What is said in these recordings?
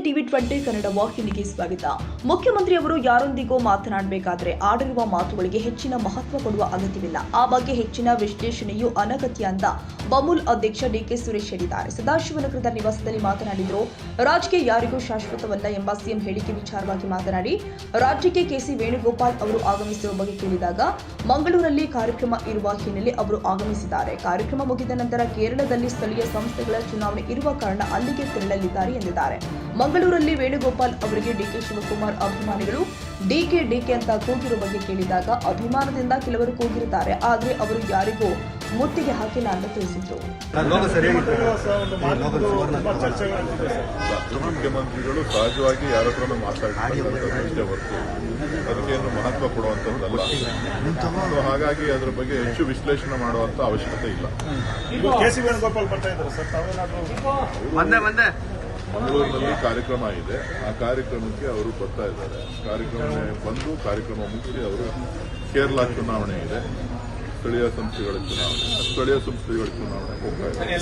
TV 20 Kannada ವಾಹಿನಿಗೆ ಸ್ವಾಗತ. ಮುಖ್ಯಮಂತ್ರಿಯವರು ಯಾರೊಂದಿಗೂ ಮಾತನಾಡಬೇಕಾದ್ರೆ ಆಡಿರುವ ಮಾತುಗಳಿಗೆ ಹೆಚ್ಚಿನ ಮಹತ್ವ ಕೊಡುವ ಅಗತ್ಯವಿಲ್ಲ. ಆ ಬಗ್ಗೆ ಹೆಚ್ಚಿನ ವಿಶ್ಲೇಷಣೆಯು ಅನಗತ್ಯ ಅಂತ ಬಮೂಲ್ ಅಧ್ಯಕ್ಷ ಡಿಕೆ ಸುರೇಶ್ ಹೇಳಿದ್ದಾರೆ. ಸದಾಶಿವನಗರದ ನಿವಾಸದಲ್ಲಿ ಮಾತನಾಡಿದರು. ರಾಜಕೀಯ ಯಾರಿಗೂ ಶಾಶ್ವತವಲ್ಲ ಎಂಬ ಸಿಎಂ ಹೇಳಿಕೆ ವಿಚಾರವಾಗಿ ಮಾತನಾಡಿ, ರಾಜ್ಯಕ್ಕೆ ಕೆಸಿ ವೇಣುಗೋಪಾಲ್ ಅವರು ಆಗಮಿಸಿರುವ ಬಗ್ಗೆ ಕೇಳಿದಾಗ ಮಂಗಳೂರಲ್ಲಿ ಕಾರ್ಯಕ್ರಮ ಇರುವ ಹಿನ್ನೆಲೆ ಅವರು ಆಗಮಿಸಿದ್ದಾರೆ. ಕಾರ್ಯಕ್ರಮ ಮುಗಿದ ನಂತರ ಕೇರಳದಲ್ಲಿ ಸ್ಥಳೀಯ ಸಂಸ್ಥೆಗಳ ಚುನಾವಣೆ ಇರುವ ಕಾರಣ ಅಲ್ಲಿಗೆ ತೆರಳಲಿದ್ದಾರೆ ಎಂದಿದ್ದಾರೆ. ಮಂಗಳೂರಲ್ಲಿ ವೇಣುಗೋಪಾಲ್ ಅವರಿಗೆ ಡಿಕೆ ಶಿವಕುಮಾರ್ ಅಭಿಮಾನಿಗಳು ಡಿಕೆ ಅಂತ ಕೂಗಿರುವ ಬಗ್ಗೆ ಕೇಳಿದಾಗ ಅಭಿಮಾನದಿಂದ ಕೆಲವರು ಕೂಗಿರುತ್ತಾರೆ, ಆದರೆ ಅವರು ಯಾರಿಗೂ ಮುತ್ತಿಗೆ ಹಾಕಿಲ್ಲ ಅಂತ ತಿಳಿಸಿದ್ರು. ಮುಖ್ಯಮಂತ್ರಿಗಳು ಸಹಜವಾಗಿ ಯಾರ ಹತ್ರ ಮಾತಾಡ್ತಾರೆ ಹೊರತು ಅದಕ್ಕೇನು ಮಹತ್ವ ಕೊಡುವಂತದ್ದಲ್ಲ. ಹಾಗಾಗಿ ಅದರ ಬಗ್ಗೆ ಹೆಚ್ಚು ವಿಶ್ಲೇಷಣೆ ಮಾಡುವಂತ ಅವಶ್ಯಕತೆ ಇಲ್ಲ. ಕೆಸಿ ವೇಣುಗೋಪಾಲ್ ಬರ್ತಾ ಇದ್ದಾರೆ ಸರ್, ಮಂಗಳೂರಿನಲ್ಲಿ ಕಾರ್ಯಕ್ರಮ ಇದೆ. ಆ ಕಾರ್ಯಕ್ರಮಕ್ಕೆ ಅವರು ಬರ್ತಾ ಇದ್ದಾರೆ. ಕಾರ್ಯಕ್ರಮ ಮುಗಿಸಿ ಅವರು ಕೇರಳ ಚುನಾವಣೆ ಇದೆ, ಸ್ಥಳೀಯ ಸಂಸ್ಥೆಗಳ ಚುನಾವಣೆ ಹೋಗ್ತಾ ಇದ್ದಾರೆ.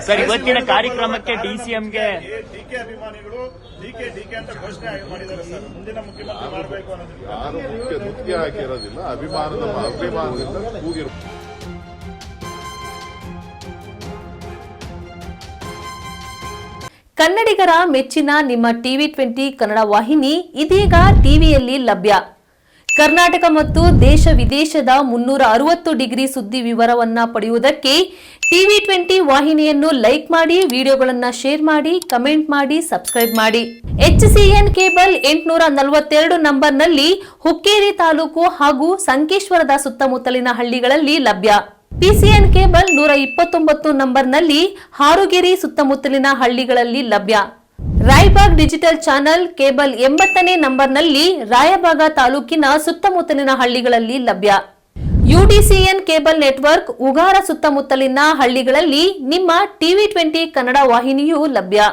ಸರ್, ಇವತ್ತಿನ ಕಾರ್ಯಕ್ರಮಕ್ಕೆ ಡಿಸಿಎಂಗೆ ಡಿಕೆ ಅಭಿಮಾನಿಗಳು ಡಿಕೆ ಅಂತ ಘೋಷಣೆ ಮಾಡಿದ್ದಾರೆ ಸರ್. ಮುಂದಿನ ಮುಖ್ಯಮಂತ್ರಿ ಮಾಡಬೇಕು ಅನ್ನೋದು ಯಾರು ಮುಖ್ಯ ಹಾಕಿರೋದಿಲ್ಲ, ಅಭಿಮಾನದಿಂದ ಕೂಗಿರ್ತಾರೆ. ಕನ್ನಡಿಗರ ಮೆಚ್ಚಿನ ನಿಮ್ಮ ಟಿವಿ 20 ಕನ್ನಡ ವಾಹಿನಿ ಇದೀಗ ಟಿವಿಯಲ್ಲಿ ಲಭ್ಯ. ಕರ್ನಾಟಕ ಮತ್ತು ದೇಶ ವಿದೇಶದ 360 ಡಿಗ್ರಿ ಸುದ್ದಿ ವಿವರವನ್ನ ಪಡೆಯುವುದಕ್ಕೆ ಟಿವಿ 20 ವಾಹಿನಿಯನ್ನು ಲೈಕ್ ಮಾಡಿ, ವಿಡಿಯೋಗಳನ್ನು ಶೇರ್ ಮಾಡಿ, ಕಮೆಂಟ್ ಮಾಡಿ, ಸಬ್ಸ್ಕ್ರೈಬ್ ಮಾಡಿ. HCN ಕೇಬಲ್ 842 ನಂಬರ್ನಲ್ಲಿ ಹುಕ್ಕೇರಿ ತಾಲೂಕು ಹಾಗೂ ಸಂಕೇಶ್ವರದ ಸುತ್ತಮುತ್ತಲಿನ ಹಳ್ಳಿಗಳಲ್ಲಿ ಲಭ್ಯ. PCN ಕೇಬಲ್ 129 ನಂಬರ್ನಲ್ಲಿ ಹಾರುಗೆರೆ ಸುತ್ತಮುತ್ತಲಿನ ಹಳ್ಳಿಗಳಲ್ಲಿ ಲಭ್ಯ. ರಾಯಬಾಗ್ ಡಿಜಿಟಲ್ ಚಾನೆಲ್ ಕೇಬಲ್ 80ನೇ ನಂಬರ್ನಲ್ಲಿ ರಾಯಬಾಗ ತಾಲೂಕಿನ ಸುತ್ತಮುತ್ತಲಿನ ಹಳ್ಳಿಗಳಲ್ಲಿ ಲಭ್ಯ. UDCN ಕೇಬಲ್ ನೆಟ್ವರ್ಕ್ ಉಗಾರ ಸುತ್ತಮುತ್ತಲಿನ ಹಳ್ಳಿಗಳಲ್ಲಿ ನಿಮ್ಮ ಟಿವಿ 20 ಕನ್ನಡ ವಾಹಿನಿಯೂ ಲಭ್ಯ.